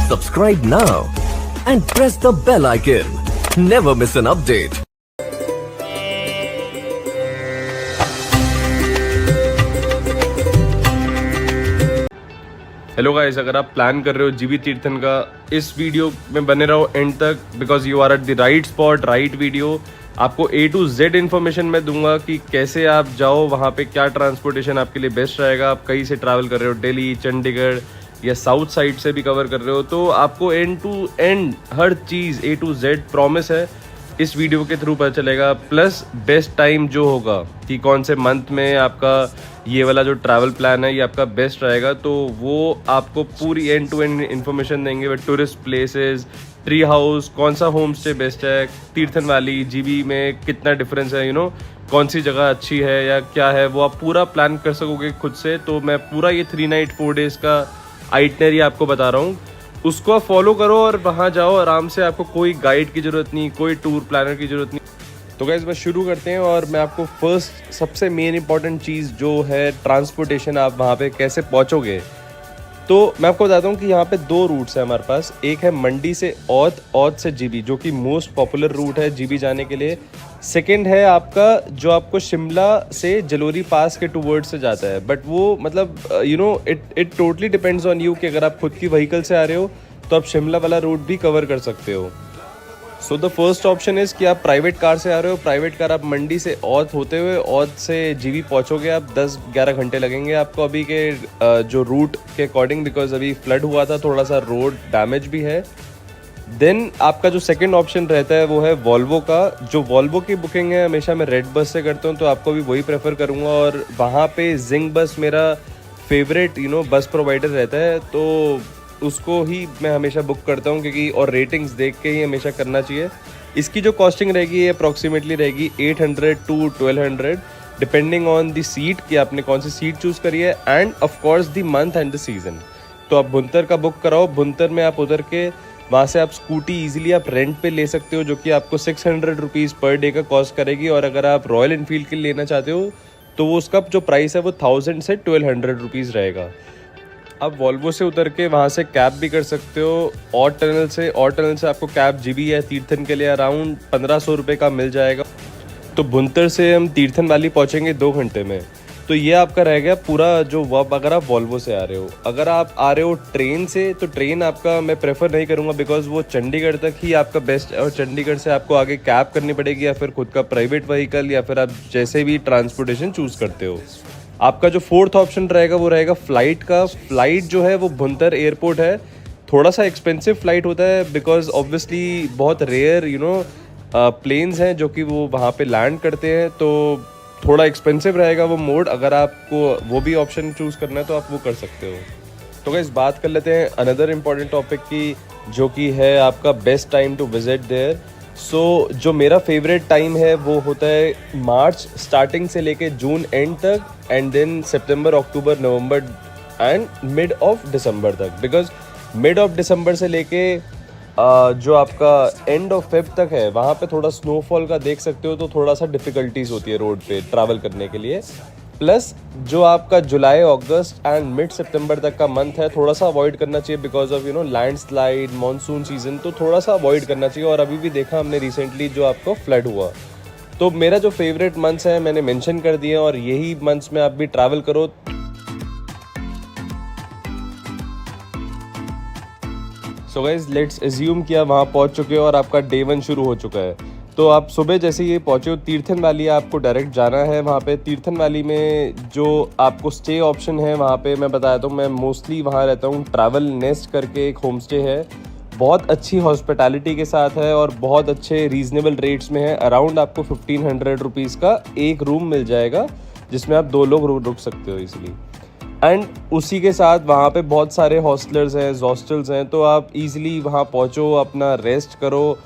Subscribe now and press the bell icon. Never miss an update. Hello guys, अगर आप plan कर रहे हो जीबी तीर्थन का, इस वीडियो में बने रहो एंड तक, because you are at the right spot, right video. आपको A to Z इन्फॉर्मेशन मैं दूंगा कि कैसे आप जाओ वहाँ पे, क्या ट्रांसपोर्टेशन आपके लिए बेस्ट रहेगा। आप कहीं से ट्रैवल कर रहे हो, दिल्ली, चंडीगढ़ या साउथ साइड से भी कवर कर रहे हो, तो आपको एंड टू एंड हर चीज़ A to Z प्रॉमिस है इस वीडियो के थ्रू पता चलेगा। प्लस बेस्ट टाइम जो होगा कि कौन से मंथ में आपका ये वाला जो ट्रैवल प्लान है ये आपका बेस्ट रहेगा, तो वो आपको पूरी एंड टू एंड इन्फॉर्मेशन देंगे। वे टूरिस्ट प्लेसेस, ट्री हाउस, कौन सा होम स्टे बेस्ट है, तीर्थन वैली, जीबी में कितना डिफरेंस है, कौन सी जगह अच्छी है या क्या है, वो आप पूरा प्लान कर सकोगे खुद से। तो मैं पूरा ये 3 नाइट 4 डेज़ का आइटनरी आपको बता रहा हूँ, उसको आप फॉलो करो और वहाँ जाओ आराम से। आपको कोई गाइड की ज़रूरत नहीं, कोई टूर प्लानर की ज़रूरत नहीं। तो गाइस बस शुरू करते हैं, और मैं आपको फर्स्ट सबसे मेन इंपॉर्टेंट चीज़ जो है ट्रांसपोर्टेशन, आप वहाँ पे कैसे पहुँचोगे। तो मैं आपको बताता हूँ कि यहाँ पे 2 रूट्स हैं हमारे पास। एक है मंडी से औध, औध से जीबी, जो कि मोस्ट पॉपुलर रूट है जीबी जाने के लिए। सेकंड है आपका जो आपको शिमला से जलोरी पास के टूवर्ड्स से जाता है, बट वो मतलब it totally depends on you कि अगर आप खुद की व्हीकल से आ रहे हो तो आप शिमला वाला रूट भी कवर कर सकते हो। So the first option is कि आप प्राइवेट कार से आ रहे हो। प्राइवेट कार आप मंडी से औध होते हुए औध से जीबी पहुंचोगे, आप 10-11 घंटे लगेंगे आपको अभी के जो रूट के अकॉर्डिंग, बिकॉज अभी फ्लड हुआ था, थोड़ा सा रोड डैमेज भी है। देन आपका जो सेकंड ऑप्शन रहता है वो है वॉल्वो का। जो वॉल्वो की बुकिंग है हमेशा मैं रेड बस से करता हूँ, तो आपको भी वही प्रेफर करूँगा। और वहाँ पे जिंग बस मेरा फेवरेट बस प्रोवाइडर रहता है, तो उसको ही मैं हमेशा बुक करता हूँ, क्योंकि और रेटिंग्स देख के ही हमेशा करना चाहिए। इसकी जो कॉस्टिंग रहेगी ये अप्रॉक्सीमेटली रहेगी 800 to 1200 depending on the seat कि आपने कौन सी सीट चूज़ करी है, end of course the month and the season. तो आप भुंतर का बुक कराओ। भुंतर में आप उधर के वहाँ से आप स्कूटी ईजिली आप रेंट पे ले सकते हो, जो कि आपको 600 रुपीज़ पर डे का कॉस्ट करेगी। और अगर आप रॉयल इनफील्ड के लेना चाहते हो तो वो उसका जो प्राइस है वो 1000 से 1200 रुपीज़ रहेगा। आप वॉल्वो से उतर के वहाँ से कैब भी कर सकते हो। और टनल से आपको कैब जीबी या तीर्थन के लिए अराउंड 1500 रुपये का मिल जाएगा। तो भुंतर से हम तीर्थन वैली पहुँचेंगे 2 घंटे में। तो ये आपका रह गया पूरा जो वर्क, अगर आप वॉल्वो से आ रहे हो। अगर आप आ रहे हो ट्रेन से, तो ट्रेन आपका मैं प्रेफर नहीं करूँगा, बिकॉज वो चंडीगढ़ तक ही आपका बेस्ट है, और चंडीगढ़ से आपको आगे कैब करनी पड़ेगी या फिर खुद का प्राइवेट व्हीकल, या फिर आप जैसे भी ट्रांसपोर्टेशन चूज़ करते हो। आपका जो 4th ऑप्शन रहेगा वो रहेगा फ़्लाइट का। फ़्लाइट जो है वो भुंतर एयरपोर्ट है, थोड़ा सा एक्सपेंसिव फ़्लाइट होता है, बिकॉज ऑब्वियसली बहुत रेयर प्लेन्स हैं जो कि वो वहाँ पे लैंड करते हैं, तो थोड़ा एक्सपेंसिव रहेगा वो मोड। अगर आपको वो भी ऑप्शन चूज़ करना है तो आप वो कर सकते हो। तो गाइस बात कर लेते हैं अनदर इम्पॉर्टेंट टॉपिक की, जो कि है आपका best time to visit there. So जो मेरा फेवरेट टाइम है वो होता है मार्च स्टार्टिंग से लेके जून एंड तक, एंड देन सितंबर, अक्टूबर, नवंबर एंड मिड ऑफ दिसंबर तक। बिकॉज मिड ऑफ दिसंबर से लेके जो आपका एंड ऑफ फेब तक है, वहाँ पे थोड़ा स्नोफॉल का देख सकते हो, तो थोड़ा सा डिफ़िकल्टीज होती है रोड पे ट्रैवल करने के लिए। प्लस जो आपका जुलाई, अगस्त एंड मिड सितंबर तक का मंथ है, थोड़ा सा अवॉइड करना चाहिए, because of landslide, monsoon season, तो थोड़ा सा अवॉइड करना चाहिए। और अभी भी देखा हमने रिसेंटली जो आपको फ्लड हुआ। तो मेरा जो फेवरेट मंथ्स है मैंने मेंशन कर दिए, और यही मंथ्स में आप भी ट्रैवल करो। सो गाइज लेट्स एज्यूम कि आप वहाँ पहुँच चुके हो और आपका डे 1 शुरू हो चुका है। तो आप सुबह जैसे ये पहुँचे हो तीर्थन वैली, आपको डायरेक्ट जाना है वहाँ पे। तीर्थन वैली में जो आपको स्टे ऑप्शन है वहाँ पे मैं बताता हूँ, मैं मोस्टली वहाँ रहता हूँ। ट्रैवल नेस्ट करके एक होम स्टे है, बहुत अच्छी हॉस्पिटैलिटी के साथ है और बहुत अच्छे रीजनेबल रेट्स में है। अराउंड आपको 1500 रुपीज़ का एक रूम मिल जाएगा, जिसमें आप 2 लोग रुक सकते हो इजीली। एंड उसी के साथ वहाँ पे बहुत सारे हॉस्टलर्स हैं, हॉस्टल्स हैं, तो आप इजीली वहाँ पहुँचो, अपना रेस्ट करो।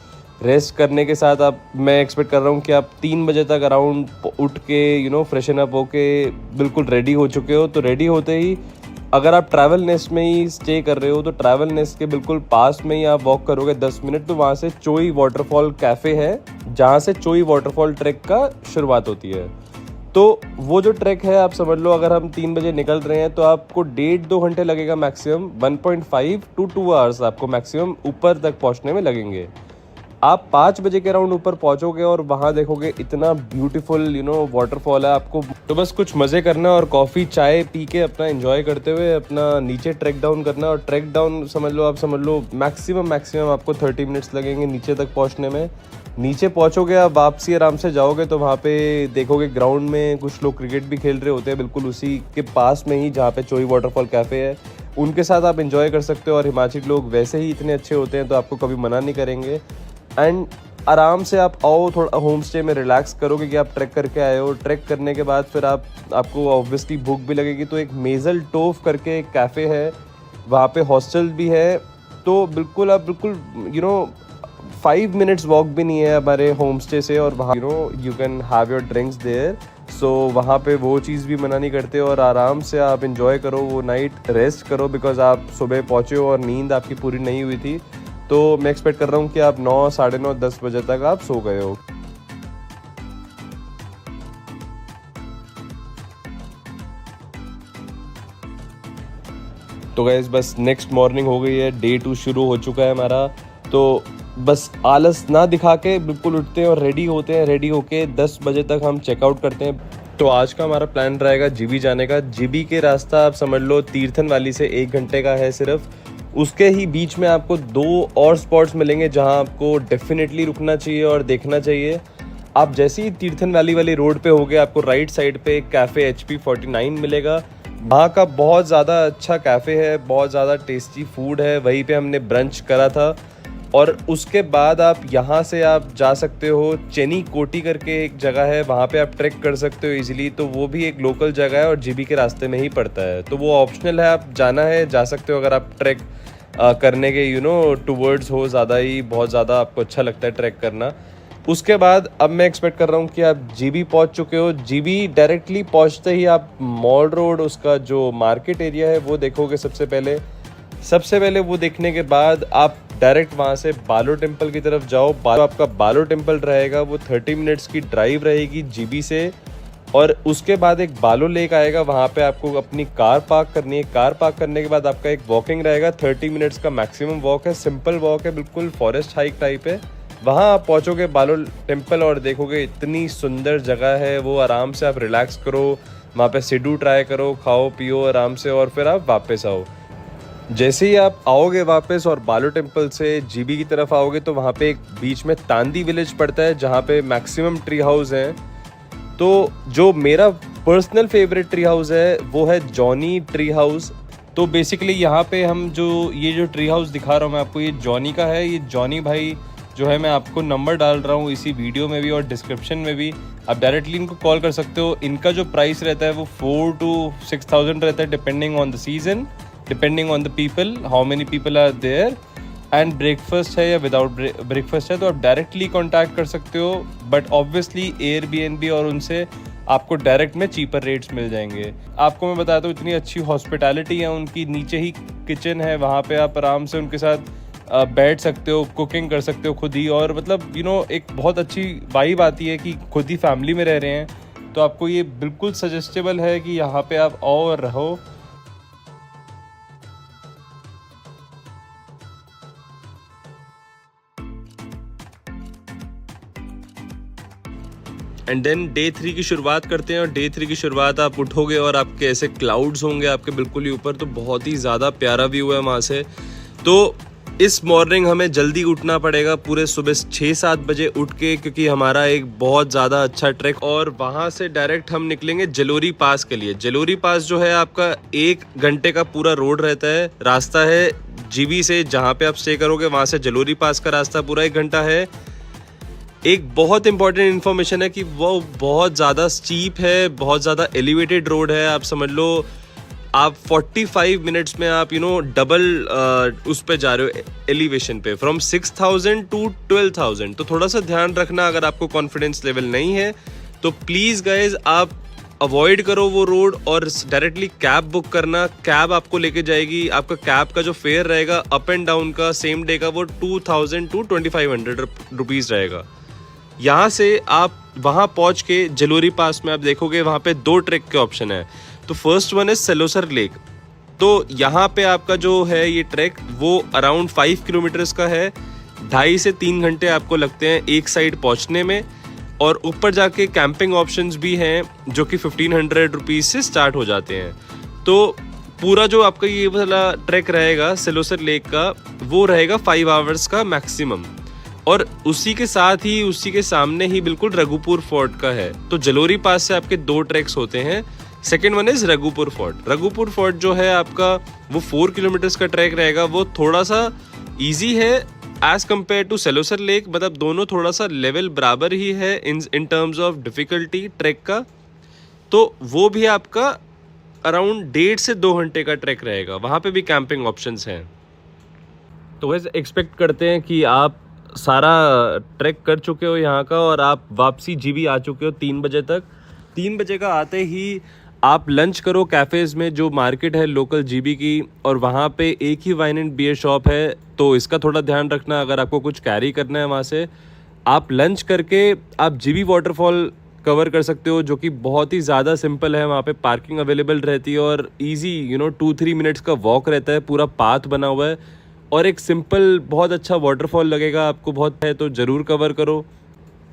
रेस्ट करने के साथ मैं एक्सपेक्ट कर रहा हूँ कि आप 3 बजे तक अराउंड उठ के फ्रेशन अप होके बिल्कुल रेडी हो चुके हो। तो रेडी होते ही अगर आप ट्रैवल नेस्ट में ही स्टे कर रहे हो, तो ट्रैवल नेस्ट के बिल्कुल पास में ही आप वॉक करोगे 10 मिनट, तो वहाँ से चोई वाटरफॉल कैफ़े है, जहाँ से चोई वाटरफॉल ट्रैक का शुरुआत होती है। तो वो जो ट्रैक है आप समझ लो, अगर हम 3 बजे निकल रहे हैं तो आपको 1.5-2 घंटे लगेगा मैक्सिमम, 1.5 to 2 आवर्स आपको मैक्सिमम ऊपर तक पहुंचने में लगेंगे। आप 5 बजे के अराउंड ऊपर पहुंचोगे और वहाँ देखोगे इतना ब्यूटीफुल वाटरफॉल है आपको। तो बस कुछ मज़े करना और कॉफ़ी चाय पी के अपना एंजॉय करते हुए अपना नीचे ट्रैक डाउन करना। और ट्रैक डाउन समझ लो मैक्सिमम आपको 30 मिनट्स लगेंगे नीचे तक पहुँचने में। नीचे पहुँचोगे, आप वापसी आराम से जाओगे तो वहाँ पे देखोगे ग्राउंड में कुछ लोग क्रिकेट भी खेल रहे होते हैं, बिल्कुल उसी के पास में ही जहाँ पे चोई वाटरफॉल कैफ़े है, उनके साथ आप एंजॉय कर सकते हो। और हिमाचली लोग वैसे ही इतने अच्छे होते हैं तो आपको कभी मना नहीं करेंगे। एंड आराम से आप आओ, थोड़ा होम स्टे में रिलैक्स करोगे कि आप ट्रैक करके आए हो। ट्रैक करने के बाद फिर आपको ऑब्वियसली भूख भी लगेगी, तो एक मेज़ल टोफ करके एक कैफ़े है, वहाँ पे हॉस्टल भी है। तो बिल्कुल 5 मिनट्स वॉक भी नहीं है हमारे होम स्टे से, और वहाँ you can have your drinks there. So वहाँ पे वो चीज़ भी मना नहीं करते, और आराम से आप इंजॉय करो, वो नाइट रेस्ट करो, बिकॉज आप सुबह पहुँचे हो और नींद आपकी पूरी नहीं हुई थी। तो मैं एक्सपेक्ट कर रहा हूँ कि आप 9, साढ़े 9, 10 बजे तक आप सो गए हो। तो गाइस बस नेक्स्ट मॉर्निंग हो गई है, डे 2 शुरू हो चुका है हमारा। तो बस आलस ना दिखा के बिल्कुल उठते हैं और रेडी होते हैं। रेडी होके 10 बजे तक हम चेकआउट करते हैं। तो आज का हमारा प्लान रहेगा जीबी जाने का। जीबी के रास्ता आप समझ लो तीर्थन वाली से 1 घंटे का है सिर्फ। उसके ही बीच में आपको 2 और स्पॉट्स मिलेंगे जहां आपको डेफिनेटली रुकना चाहिए और देखना चाहिए। आप जैसे ही तीर्थन वैली वाली रोड पे होगे, आपको राइट साइड पे एक कैफ़े HP 49 मिलेगा। वहाँ का बहुत ज़्यादा अच्छा कैफ़े है, बहुत ज़्यादा टेस्टी फूड है। वहीं पे हमने ब्रंच करा था। और उसके बाद आप यहाँ से आप जा सकते हो, चेनी कोटी करके एक जगह है, वहाँ पे आप ट्रैक कर सकते हो इजीली। तो वो भी एक लोकल जगह है और जीबी के रास्ते में ही पड़ता है, तो वो ऑप्शनल है, आप जाना है जा सकते हो। अगर आप ट्रैक करने के टूवर्ड्स हो, ज़्यादा ही बहुत ज़्यादा आपको अच्छा लगता है ट्रैक करना। उसके बाद अब मैं एक्सपेक्ट कर रहा हूँ कि आप जीबी पहुँच चुके हो। जीबी डायरेक्टली पहुँचते ही आप मॉल रोड, उसका जो मार्केट एरिया है वो देखोगे सबसे पहले। वो देखने के बाद आप डायरेक्ट वहाँ से बालो टेम्पल की तरफ जाओ। आपका बालो टेम्पल रहेगा, वो 30 मिनट्स की ड्राइव रहेगी जीबी से। और उसके बाद एक बालो लेक आएगा, वहाँ पे आपको अपनी कार पार्क करनी है। कार पार्क करने के बाद आपका एक वॉकिंग रहेगा, 30 मिनट्स का मैक्सिमम वॉक है, सिंपल वॉक है, बिल्कुल फॉरेस्ट हाइक टाइप है। वहाँ आप पहुँचोगे बालो टेम्पल और देखोगे इतनी सुंदर जगह है वो। आराम से आप रिलैक्स करो, वहाँ पे सिडू ट्राई करो, खाओ पियो आराम से, और फिर आप वापस आओ। जैसे ही आप आओगे वापस और बालो टेम्पल से जीबी की तरफ आओगे तो वहाँ पे एक बीच में तांदी विलेज पड़ता है जहाँ पे मैक्सिमम ट्री हाउस हैं। तो जो मेरा पर्सनल फेवरेट ट्री हाउस है वो है जॉनी ट्री हाउस। तो बेसिकली यहाँ पे हम ये जो ट्री हाउस दिखा रहा हूँ मैं आपको, ये जॉनी का है। ये जॉनी भाई जो है, मैं आपको नंबर डाल रहा हूँ इसी वीडियो में भी और डिस्क्रिप्शन में भी, आप डायरेक्टली इनको कॉल कर सकते हो। इनका जो प्राइस रहता है वो 4 to 6,000 रहता है, depending on the season, depending on the people, how many people are there. And breakfast है या विदाउट ब्रेकफास्ट है, तो आप डायरेक्टली कांटेक्ट कर सकते हो। बट ऑब्वियसली एयरबीएनबी और उनसे आपको डायरेक्ट में चीपर रेट्स मिल जाएंगे। आपको मैं बताता हूँ इतनी अच्छी हॉस्पिटैलिटी है उनकी। नीचे ही किचन है, वहाँ पे आप आराम से उनके साथ बैठ सकते हो, कुकिंग कर सकते हो खुद ही। और मतलब एक बहुत अच्छी वाइब आती है कि खुद ही फैमिली में रह रहे हैं। तो आपको ये बिल्कुल सजेस्टेबल है कि यहाँ पे आप आओ और रहो। एंड देन डे 3 की शुरुआत करते हैं। और डे 3 की शुरुआत आप उठोगे और आपके ऐसे क्लाउड्स होंगे आपके बिल्कुल ही ऊपर, तो बहुत ही ज़्यादा प्यारा व्यू है वहाँ से। तो इस मॉर्निंग हमें जल्दी उठना पड़ेगा, पूरे सुबह 6-7 बजे उठ के, क्योंकि हमारा एक बहुत ज़्यादा अच्छा ट्रैक। और वहाँ से डायरेक्ट हम निकलेंगे जलोरी पास के लिए। जलोरी पास जो है आपका 1 घंटे का पूरा रोड रहता है, रास्ता है जीबी से जहाँ पे आप स्टे करोगे, वहाँ से जलोरी पास का रास्ता पूरा 1 घंटा है। एक बहुत इंपॉर्टेंट इन्फॉर्मेशन है कि वो बहुत ज़्यादा स्टीप है, बहुत ज़्यादा एलिवेटेड रोड है। आप समझ लो आप 45 मिनट्स में आप डबल उस पे जा रहे हो एलिवेशन पे, फ्रॉम 6,000 to 12,000। तो थोड़ा सा ध्यान रखना, अगर आपको कॉन्फिडेंस लेवल नहीं है तो प्लीज़ गाइज आप अवॉइड करो वो रोड और डायरेक्टली कैब बुक करना। कैब आपको लेके जाएगी, आपका कैब का जो फेयर रहेगा अप एंड डाउन का सेम डे का, वो 2,000 to 2,500 रुपीज़ रहेगा। यहाँ से आप वहाँ पहुँच के जलोरी पास में आप देखोगे वहाँ पे 2 ट्रैक के ऑप्शन है। तो फर्स्ट वन है सेलोसर लेक। तो यहाँ पे आपका जो है ये ट्रैक वो अराउंड 5 किलोमीटर्स का है। 2.5 से 3 घंटे आपको लगते हैं एक साइड पहुँचने में, और ऊपर जाके कैंपिंग ऑप्शंस भी हैं जो कि 1500 रुपीज़ से स्टार्ट हो जाते हैं। तो पूरा जो आपका ये वाला ट्रैक रहेगा सेलोसर लेक का, वो रहेगा 5 आवर्स का मैक्सिमम। और उसी के साथ ही उसी के सामने ही बिल्कुल रघुपुर फोर्ट का है। तो जलोरी पास से आपके 2 ट्रैक्स होते हैं। Second one is Raghupur fort. Raghupur fort जो है आपका वो 4 किलोमीटर्स का ट्रैक रहेगा। वो थोड़ा सा ईजी है एज कम्पेयर टू सेलोसर लेक, मतलब दोनों थोड़ा सा लेवल बराबर ही है in terms of difficulty track का। तो वो भी आपका अराउंड 1.5 से 2 घंटे का ट्रैक रहेगा। वहाँ पे भी कैंपिंग ऑप्शंस हैं। तो वैसे एक्सपेक्ट करते हैं कि आप सारा ट्रैक कर चुके हो यहाँ का, और आप वापसी जीबी आ चुके हो 3 बजे तक। 3 बजे का आते ही आप लंच करो कैफ़ेज़ में, जो मार्केट है लोकल जीबी की, और वहाँ पे एक ही वाइन एंड बियर शॉप है। तो इसका थोड़ा ध्यान रखना, अगर आपको कुछ कैरी करना है वहाँ से। आप लंच करके आप जीबी वाटरफॉल कवर कर सकते हो, जो कि बहुत ही ज़्यादा सिंपल है। वहाँ पे पार्किंग अवेलेबल रहती है और इजी 2-3 मिनट्स का वॉक रहता है। पूरा पाथ बना हुआ है और एक सिंपल बहुत अच्छा वाटरफॉल लगेगा आपको, बहुत है तो ज़रूर कवर करो।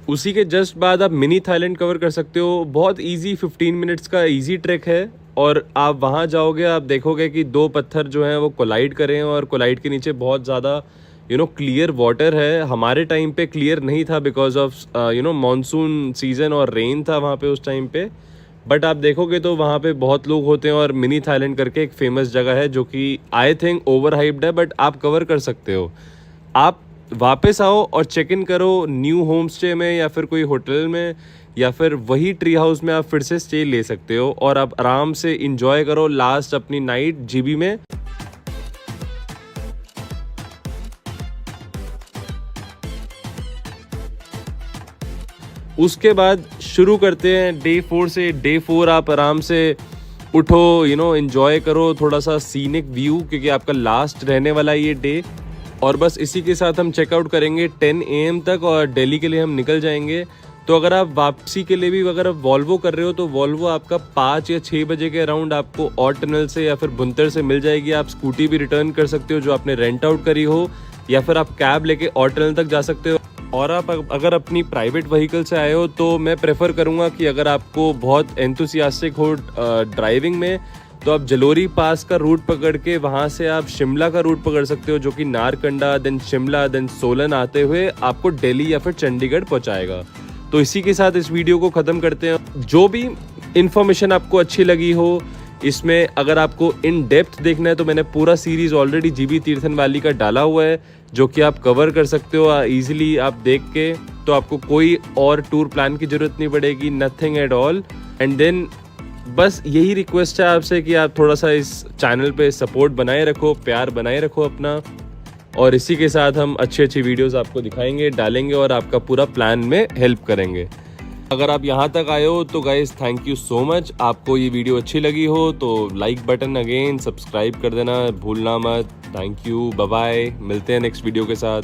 उसी के जस्ट बाद आप मिनी थाईलैंड कवर कर सकते हो। बहुत इजी 15 मिनट्स का इजी ट्रैक है, और आप वहाँ जाओगे आप देखोगे कि 2 पत्थर जो हैं वो कोलाइड करें, और कोलाइड के नीचे बहुत ज़्यादा क्लियर वाटर है। हमारे टाइम पे क्लियर नहीं था बिकॉज ऑफ मानसून सीज़न और रेन था वहाँ पे उस टाइम पे। बट आप देखोगे तो वहाँ पे बहुत लोग होते हैं, और मिनी थाईलैंड करके एक फेमस जगह है जो कि आई थिंक ओवर हाइप्ड है, बट आप कवर कर सकते हो। आप वापस आओ और चेक इन करो न्यू होम स्टे में, या फिर कोई होटल में, या फिर वही ट्री हाउस में आप फिर से स्टे ले सकते हो, और आप आराम से इंजॉय करो लास्ट अपनी नाइट जीबी में। उसके बाद शुरू करते हैं डे 4 से। डे 4 आप आराम से उठो, एंजॉय करो थोड़ा सा सीनिक व्यू, क्योंकि आपका लास्ट रहने वाला ये डे। और बस इसी के साथ हम चेकआउट करेंगे 10 AM तक, और दिल्ली के लिए हम निकल जाएंगे। तो अगर आप वापसी के लिए भी अगर आप वॉल्वो कर रहे हो, तो वॉल्वो आपका 5 या 6 बजे के अराउंड आपको और टनल से या फिर बुनतर से मिल जाएगी। आप स्कूटी भी रिटर्न कर सकते हो जो आपने रेंट आउट करी हो, या फिर आप कैब लेके और टनल तक जा सकते हो। और आप अगर अपनी प्राइवेट व्हीकल से आए हो, तो मैं प्रेफर करूँगा कि अगर आपको बहुत एंथुसियास्टिक हो ड्राइविंग में, तो आप जलोरी पास का रूट पकड़ के वहाँ से आप शिमला का रूट पकड़ सकते हो, जो कि नारकंडा देन शिमला देन सोलन आते हुए आपको दिल्ली या फिर चंडीगढ़ पहुँचाएगा। तो इसी के साथ इस वीडियो को ख़त्म करते हैं। जो भी इन्फॉर्मेशन आपको अच्छी लगी हो इसमें, अगर आपको इन डेप्थ देखना है, तो मैंने पूरा सीरीज़ ऑलरेडी जीबी तीर्थन वाली का डाला हुआ है, जो कि आप कवर कर सकते हो ईजिली आप देख के। तो आपको कोई और टूर प्लान की ज़रूरत नहीं पड़ेगी, nothing at all. And then बस यही रिक्वेस्ट है आपसे कि आप थोड़ा सा इस चैनल पे सपोर्ट बनाए रखो, प्यार बनाए रखो अपना। और इसी के साथ हम अच्छी वीडियोस आपको दिखाएंगे, डालेंगे, और आपका पूरा प्लान में हेल्प करेंगे। अगर आप यहाँ तक आए हो तो guys thank you so much. आपको ये वीडियो अच्छी लगी हो तो लाइक बटन अगेन, सब्सक्राइब कर देना भूलना मत। थैंक यू, बाय बाय, मिलते हैं नेक्स्ट वीडियो के साथ।